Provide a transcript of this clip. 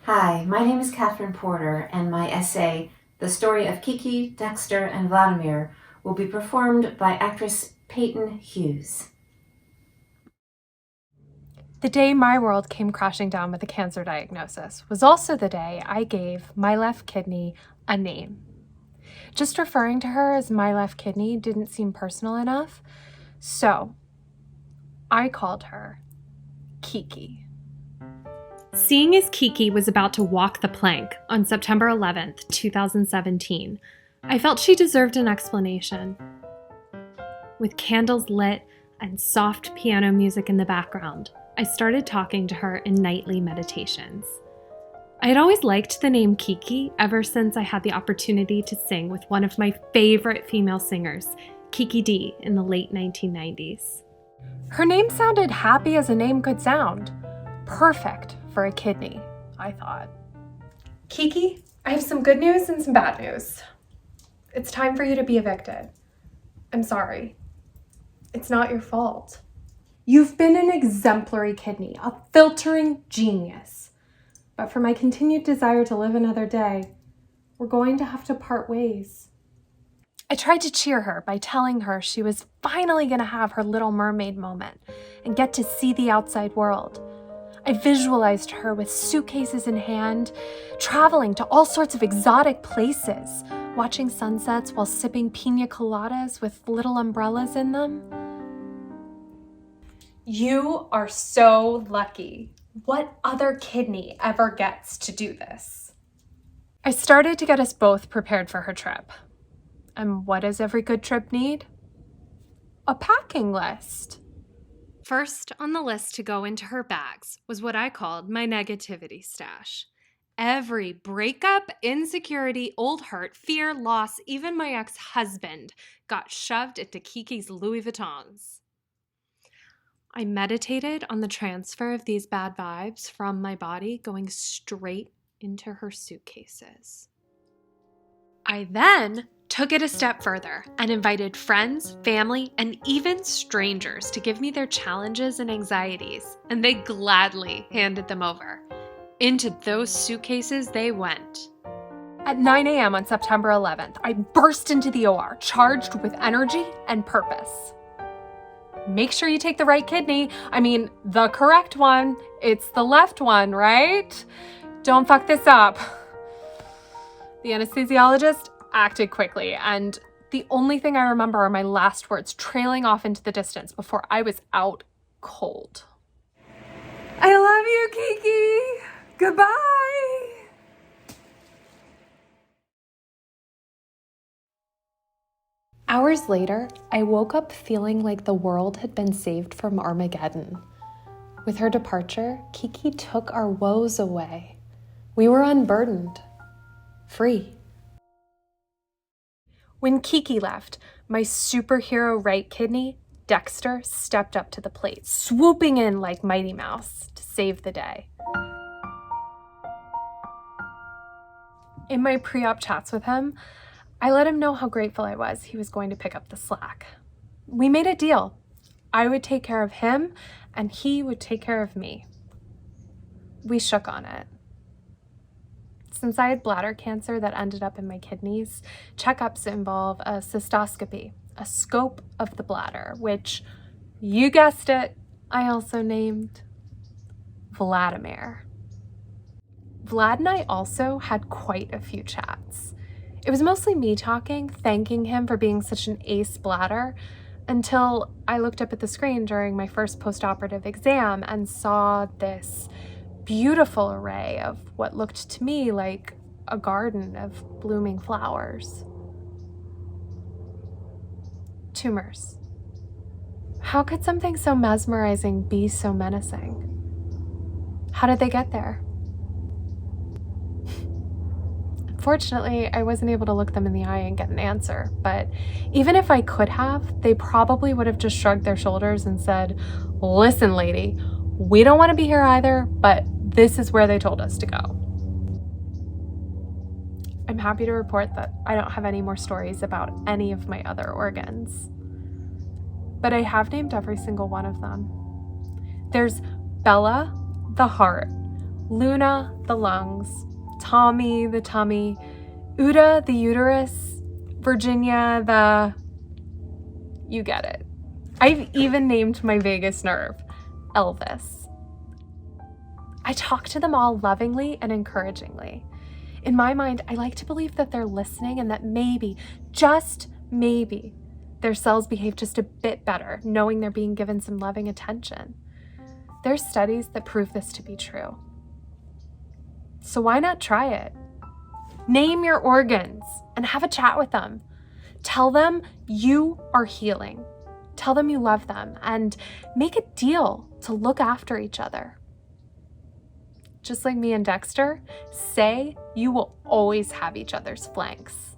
Hi, my name is Catherine Porter, and my essay, The Story of Kiki, Dexter, and Vladimir, will be performed by actress Paten Hughes. The day my world came crashing down with a cancer diagnosis was also the day I gave my left kidney a name. Just referring to her as my left kidney didn't seem personal enough, so I called her Kiki. Seeing as Kiki was about to walk the plank on September 11th, 2017, I felt she deserved an explanation. With candles lit and soft piano music in the background, I started talking to her in nightly meditations. I had always liked the name Kiki ever since I had the opportunity to sing with one of my favorite female singers, Kiki D, in the late 1990s. Her name sounded happy as a name could sound. Perfect for a kidney, I thought. Kiki, I have some good news and some bad news. It's time for you to be evicted. I'm sorry. It's not your fault. You've been an exemplary kidney, a filtering genius. But for my continued desire to live another day, we're going to have to part ways. I tried to cheer her by telling her she was finally going to have her Little Mermaid moment and get to see the outside world. I visualized her with suitcases in hand, traveling to all sorts of exotic places, watching sunsets while sipping pina coladas with little umbrellas in them. You are so lucky. What other kidney ever gets to do this? I started to get us both prepared for her trip. And what does every good trip need? A packing list. First on the list to go into her bags was what I called my negativity stash. Every breakup, insecurity, old hurt, fear, loss, even my ex-husband got shoved into Kiki's Louis Vuittons. I meditated on the transfer of these bad vibes from my body going straight into her suitcases. I then took it a step further and invited friends, family, and even strangers to give me their challenges and anxieties, and they gladly handed them over. Into those suitcases they went. At 9 a.m. on September 11th, I burst into the OR, charged with energy and purpose. Make sure you take the right kidney. I mean, the correct one. It's the left one, right? Don't fuck this up. The anesthesiologist acted quickly, and the only thing I remember are my last words trailing off into the distance before I was out cold. I love you, Kiki. Goodbye. Hours later, I woke up feeling like the world had been saved from Armageddon. With her departure, Kiki took our woes away. We were unburdened, free. When Kiki left, my superhero right kidney, Dexter, stepped up to the plate, swooping in like Mighty Mouse to save the day. In my pre-op chats with him, I let him know how grateful I was he was going to pick up the slack. We made a deal. I would take care of him, and he would take care of me. We shook on it. Since I had bladder cancer that ended up in my kidneys, checkups involve a cystoscopy, a scope of the bladder, which, you guessed it, I also named Vladimir. Vlad and I also had quite a few chats. It was mostly me talking, thanking him for being such an ace bladder, until I looked up at the screen during my first post-operative exam and saw this beautiful array of what looked to me like a garden of blooming flowers. Tumors. How could something so mesmerizing be so menacing? How did they get there? Fortunately, I wasn't able to look them in the eye and get an answer, but even if I could have, they probably would have just shrugged their shoulders and said, "Listen, lady, we don't want to be here either, but this is where they told us to go." I'm happy to report that I don't have any more stories about any of my other organs, but I have named every single one of them. There's Bella, the heart, Luna, the lungs, Tommy, the tummy, Uda, the uterus, Virginia, the... You get it. I've even named my vagus nerve Elvis. I talk to them all lovingly and encouragingly. In my mind, I like to believe that they're listening and that maybe, just maybe, their cells behave just a bit better, knowing they're being given some loving attention. There's studies that prove this to be true. So why not try it? Name your organs and have a chat with them. Tell them you are healing. Tell them you love them and make a deal to look after each other. Just like me and Dexter, say you will always have each other's flanks.